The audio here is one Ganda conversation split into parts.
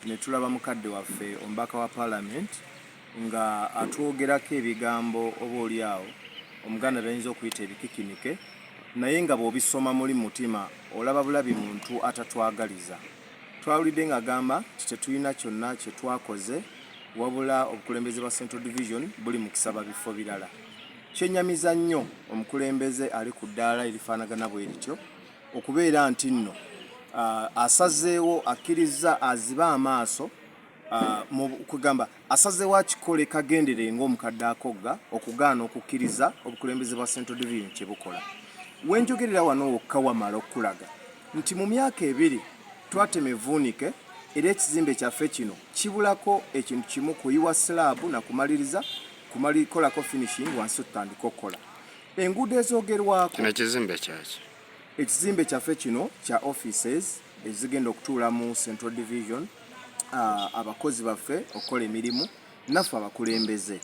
ne tulaba mukadde waffe omubaka wa Parliament nga atwogerako ebigambo oba oli awo Omuganda bayinza okuyita ebikikinike naye nga bw'obisoma muli mutima olaba bulabi muntu atatwagaliza. Twawulidde ng'agamba tetulina kyonna kye twakoze wabula obukulembeze bwa Central Division buli mu kusaba bifo birala. Kyennyamiza nnyo omukulembeze ali ku ddaala erifaanagana bwe lityo okubeera nti nno asazeewo akkiriza aziba amaaso mu kugamba asazeewo akikole kagendere ng'omukadde akogga okugaana okukkiriza obukulembeze bwa Central Division kye bukola. Wenjogerera wano wokka wamala okulaga nti mu myaka ebiri twatema evvuunike era ekizimbe kyaffe kino kibulako ekintu kimu kuyiwa slaabu na kumaliriza kumalikolako finishing wansi tutandika okukola. Enguudo ezoogerwako kino ekizimbe kyaki? Ekizimbe kyaffe kino kya offices ezigenda okutuula mu Central Division abakozi baffe okukola emirimu naffe abakulembeze.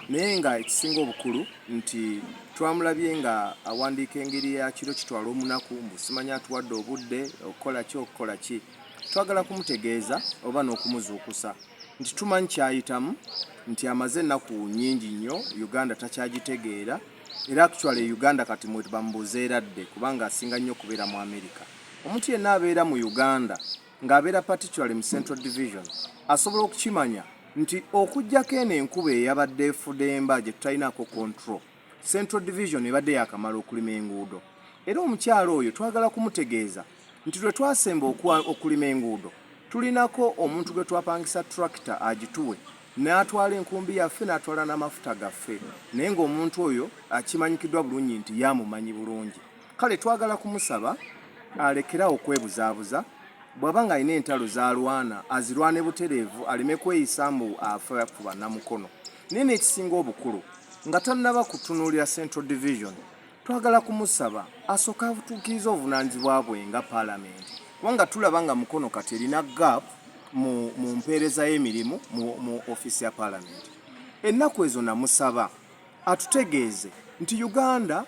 Naye nga ekisinga obukulu nti twamulabye nga awandiika engeri ya kiro kitwala omunaku mbu simanya atuwadde obudde okukola ki. Twagala kumutegeeza oba n'okumuzuukusa nti tumanyi kyayitamu nti amaze ennaku nnyingi nnyo Uganda takyagitegeera era actually Uganda kati mwe bambuuza eradde kubanga asinga nnyo okubeera mu America. Omuntu yenna abeera mu Uganda ng'abeera particularly mu Central Division asobola okukimanya nti okuggyako eno enkuba eyabadde efudemba gye tutalinaako control Central Division ebadde yakamala okulima enguudo. Era omukyalo oyo twagala kumutegeeza nti lwe twasemba okulima enguudo tulinako omuntu gwe twapangisa tractor agituwe n'atwala enkumbi yaffe n'atwala n'amafuta gaffe naye ng'omuntu oyo akimanyikiddwa bulungi nti yamumanyi bulungi. Kale twagala kumusaba alekerawo okwebuzaabuza bw'aba ng'alina entalo z'alwana azirwane butereevu aleme kweyisa mbu afa ku bannamukono. Naye n'ekisinga obukulu nga tannaba kutunuulira Central Division twagala kumusaba asooka atuukiriza obuvunaanyizibwa bwe nga Parliament kubanga tulaba nga Mukono kati erina gap mu mpeereza y'emirimu mu office ya Parliament. Ennaku ezo namusaba atutegeeze nti Uganda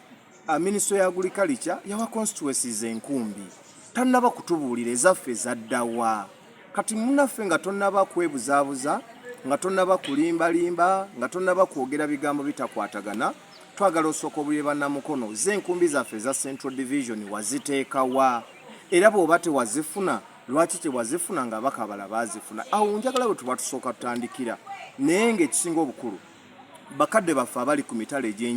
Ministry ya Agriculture yawa constituencies enkumbi tannaba kutubuulira ezaffe zaddawa. Kati munnaffe nga tonnaba kwebuzaabuza nga tonnaba kulimbalimba nga tonnaba kwogera bigambo bitakwatagana twagala osooka obulire bannamukono z'enkumbi zaffe za Central Division waziteekawa era bw'oba tewazifuna lwaki tewazifuna nga bakabala baazifuna. Awo njagala bwe tuba tusooka tutandikira naye ng'ekisinga obukulu bakadde baffe abali ku mitala egy'enjawulo